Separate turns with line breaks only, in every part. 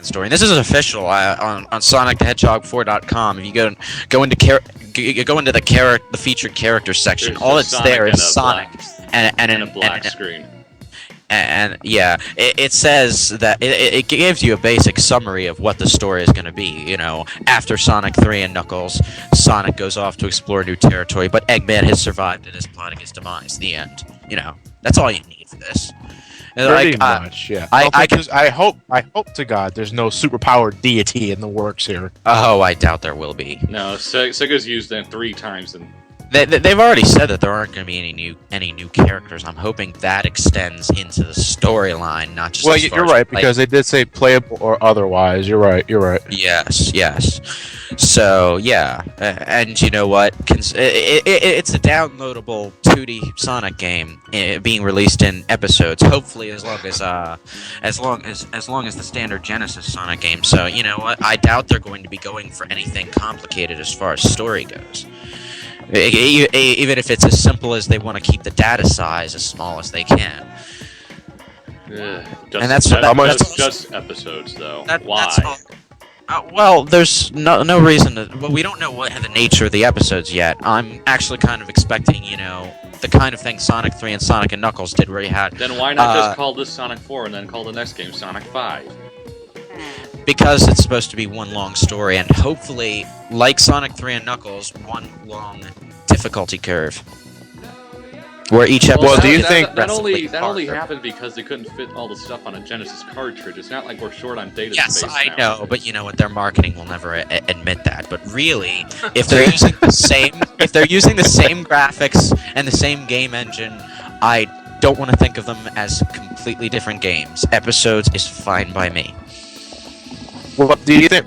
story. And this is official on SonicTheHedgehog4.com. If you go into the featured characters section, all it's
Sonic
there
and
is Sonic
and a black screen.
And yeah, it says that it gives you a basic summary of what the story is going to be. You know, after Sonic 3 and Knuckles, Sonic goes off to explore new territory, but Eggman has survived and is plotting his demise. The end. You know, that's all you need for this.
Pretty much, yeah. I hope to God there's no superpowered deity in the works here.
Oh, I doubt there will be.
No, Sega's used that 3 times and.
They've already said that there aren't going to be any new characters. I'm hoping that extends into the storyline, not just.
Well, you're right because they did say playable or otherwise. You're right.
Yes. So yeah, and you know what? It's a downloadable 2D Sonic game being released in episodes. Hopefully, as long as the standard Genesis Sonic game. So you know what? I doubt they're going to be going for anything complicated as far as story goes. Even if it's as simple as they want to keep the data size as small as they can.
That's just episodes, though. Why?
Well, there's no reason to. Well, we don't know what the nature of the episodes yet. I'm actually kind of expecting, you know, the kind of thing Sonic 3 and Sonic and Knuckles did, where you had.
Then why not just call this Sonic 4 and then call the next game Sonic 5?
Because it's supposed to be one long story, and hopefully, like Sonic 3 and Knuckles, one long difficulty curve. Where each episode...
Well, do you think... That only happened because they couldn't fit all the stuff on a Genesis cartridge. It's not like we're short on data space.
Yes, I know, but you know what? Their marketing will never admit that. But really, if they're using the same... if they're using the same graphics and the same game engine, I don't want to think of them as completely different games. Episodes is fine by me.
Well, do you think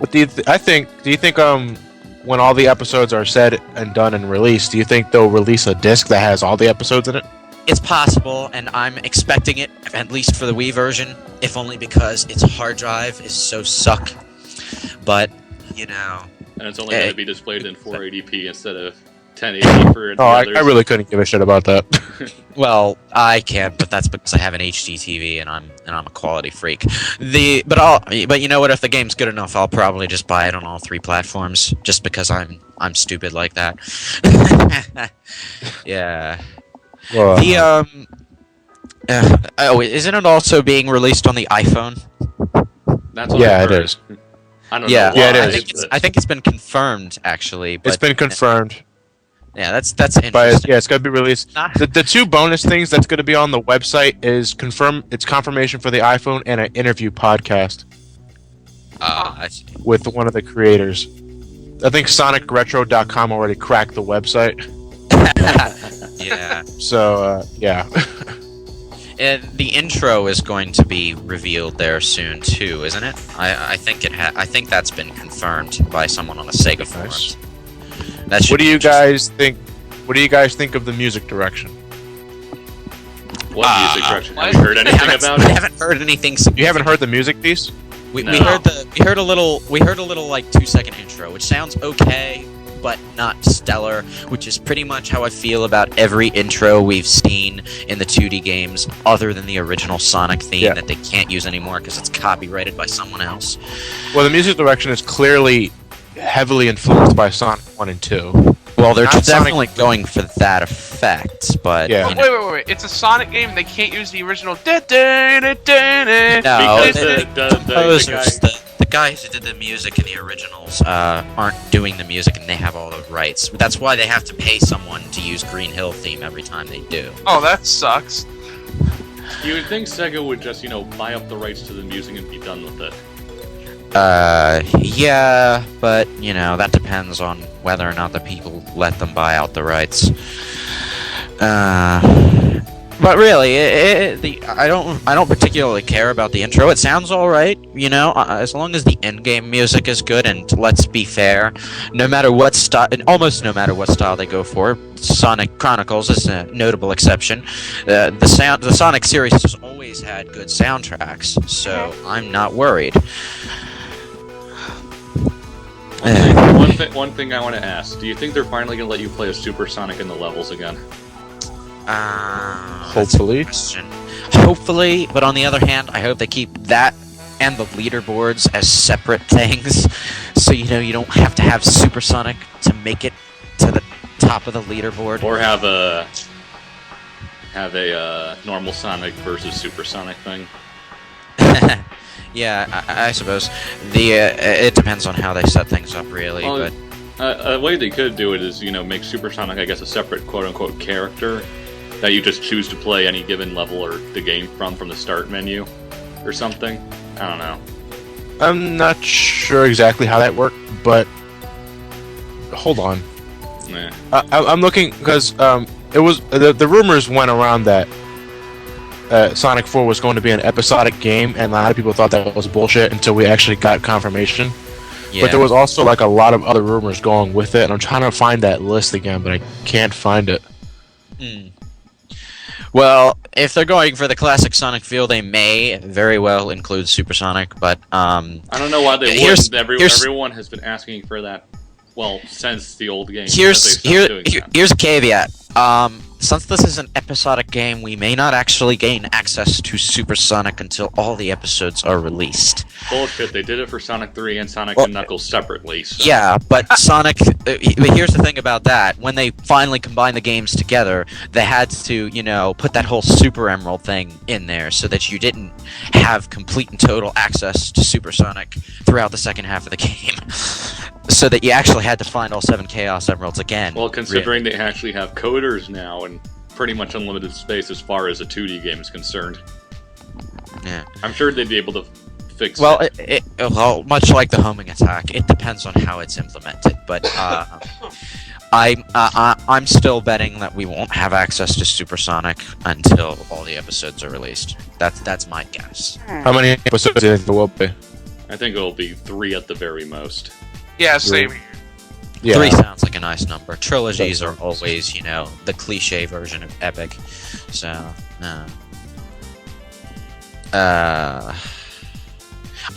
when all the episodes are said and done and released, do you think they'll release a disc that has all the episodes in it?
It's possible, and I'm expecting it, at least for the Wii version, if only because its hard drive is so suck. But, you know...
And it's only going to be displayed in 480p instead of 1080 for the others.
I really couldn't give a shit about that.
Well, I can't, but that's because I have an HD TV and I'm a quality freak. But you know what? If the game's good enough, I'll probably just buy it on all 3 platforms, just because I'm stupid like that. Yeah.
Well,
isn't it also being released on the iPhone?
That's what I've heard.
It is.
I don't know why.
Yeah, it is.
I think it's been confirmed, actually. But,
it's been confirmed.
Yeah, that's interesting.
But it's going to be released. The 2 bonus things that's going to be on the website is it's confirmation for the iPhone and an interview podcast.
I see.
With one of the creators. I think SonicRetro.com already cracked the website.
Yeah.
So, yeah.
And the intro is going to be revealed there soon too, isn't it? I think that's been confirmed by someone on the Sega forums.
What do you guys think? What do you guys think of the music direction?
What music direction? Have you heard anything about it?
I haven't heard anything.
You haven't heard the music piece?
We heard a little like 2-second intro, which sounds okay, but not stellar, which is pretty much how I feel about every intro we've seen in the 2D games, other than the original Sonic theme that they can't use anymore because it's copyrighted by someone else.
Well, the music direction is clearly heavily influenced by Sonic 1 and 2.
Well, they're definitely going for that effect, but...
Yeah. Wait. It's a Sonic game, they can't use the original...
No,
because
the guys who did the music in the originals aren't doing the music, and they have all the rights. That's why they have to pay someone to use Green Hill theme every time they do.
Oh, that sucks.
You would think Sega would just, buy up the rights to the music and be done with it.
Yeah, but, that depends on whether or not the people let them buy out the rights. But really, I don't particularly care about the intro. It sounds alright, as long as the in-game music is good, and let's be fair, almost no matter what style they go for, Sonic Chronicles is a notable exception. The Sonic series has always had good soundtracks, so I'm not worried.
One thing I want to ask: do you think they're finally going to let you play a Super Sonic in the levels again?
Hopefully.
Hopefully, but on the other hand, I hope they keep that and the leaderboards as separate things, so you don't have to have Supersonic to make it to the top of the leaderboard.
Or have a normal Sonic versus Supersonic thing.
Yeah, I suppose it depends on how they set things up, really.
Well,
but
a way they could do it is, make Supersonic, I guess, a separate quote-unquote character that you just choose to play any given level or the game from the start menu, or something. I don't know.
I'm not sure exactly how that worked, but hold on.
Nah.
I'm looking because it was the rumors went around that Sonic 4 was going to be an episodic game, and a lot of people thought that was bullshit until we actually got confirmation.
yeah.
But there was also like a lot of other rumors going with it, and I'm trying to find that list again, but I can't find it.
Well, if they're going for the classic Sonic feel, they may very well include Supersonic, but
I don't know why they wouldn't. Everyone has been asking for that, well, since the old game.
Here's a caveat. Since this is an episodic game, we may not actually gain access to Supersonic until all the episodes are released.
Bullshit, they did it for Sonic 3 and Sonic and Knuckles separately. So.
Yeah, but Sonic... but here's the thing about that. When they finally combined the games together, they had to, put that whole Super Emerald thing in there so that you didn't have complete and total access to Supersonic throughout the second half of the game. So that you actually had to find all 7 Chaos Emeralds again.
Well, considering they actually have coders now and pretty much unlimited space as far as a 2D game is concerned.
Yeah.
I'm sure they'd be able to fix
well,
it.
Well, much like the homing attack, it depends on how it's implemented. But I'm still betting that we won't have access to Supersonic until all the episodes are released. That's my guess.
How many episodes do you think there will be?
I think it'll be 3 at the very most.
Yeah, same.
Yeah.
3 sounds like a nice number. Trilogies are always, the cliche version of epic. So,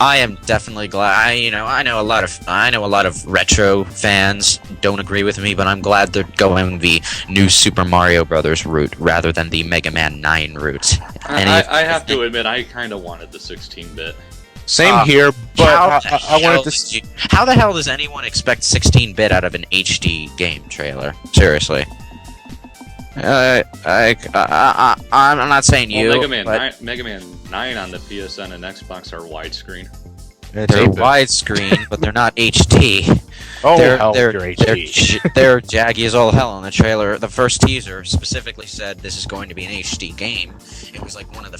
I am definitely glad. I know a lot of retro fans don't agree with me, but I'm glad they're going the new Super Mario Brothers route rather than the Mega Man 9 route.
I have to admit, I kind of wanted the 16-bit.
Same here, but I wanted to.
How the hell does anyone expect 16-bit out of an HD game trailer? Seriously. I'm not saying you.
Well,
but
Mega Man 9 on the PSN and Xbox are widescreen.
They're widescreen, but they're not HD.
Oh,
they're
HD.
They're jaggy as all hell in the trailer. The first teaser specifically said this is going to be an HD game. It was like one of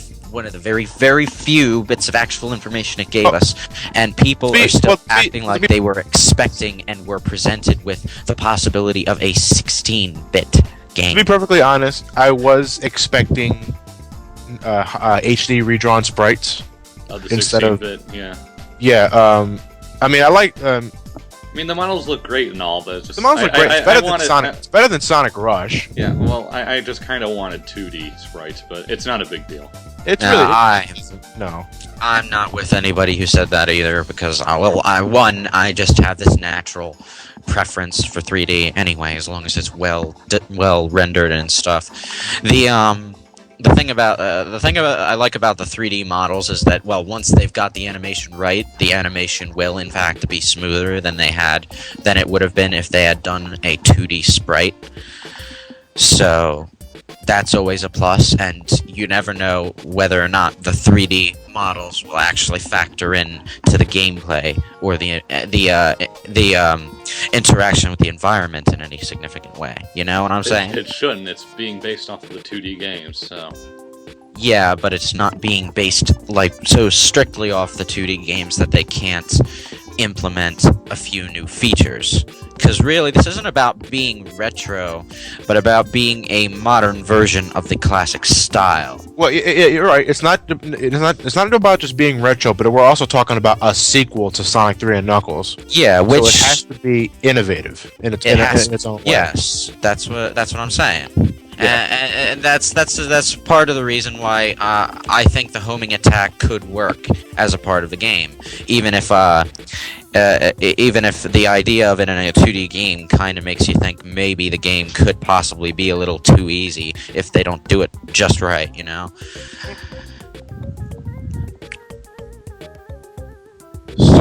the very, very few bits of actual information it gave us, and people are still acting like they were expecting and were presented with the possibility of a 16-bit game.
To be perfectly honest, I was expecting HD redrawn sprites
instead of 16-bit, yeah.
Yeah, I mean, I like.
I mean, the models look great and all, but it's just,
the models look great. It's better than Sonic Rush.
Yeah, well, I just kind of wanted 2D sprites, but it's not a big deal.
It's
I'm not with anybody who said that either, because I just have this natural preference for 3D anyway, as long as it's well rendered and stuff. The thing I like about the 3D models is that, well, once they've got the animation right, the animation will in fact be smoother than it would have been if they had done a 2D sprite. So that's always a plus, and you never know whether or not the 3D models will actually factor in to the gameplay or the interaction with the environment in any significant way. You know what I'm saying?
It shouldn't. It's being based off of the 2D games, so.
Yeah, but it's not being based so strictly off the 2D games that they can't implement a few new features. Because really, this isn't about being retro, but about being a modern version of the classic style.
Well, you're right. It's not about just being retro, but we're also talking about a sequel to Sonic 3 and Knuckles.
Yeah, which
so it has to be innovative in its own way.
Yes, that's what I'm saying. Yeah. And that's part of the reason why I think the homing attack could work as a part of the game, even if the idea of it in a 2D game kind of makes you think maybe the game could possibly be a little too easy if they don't do it just right, you know?
So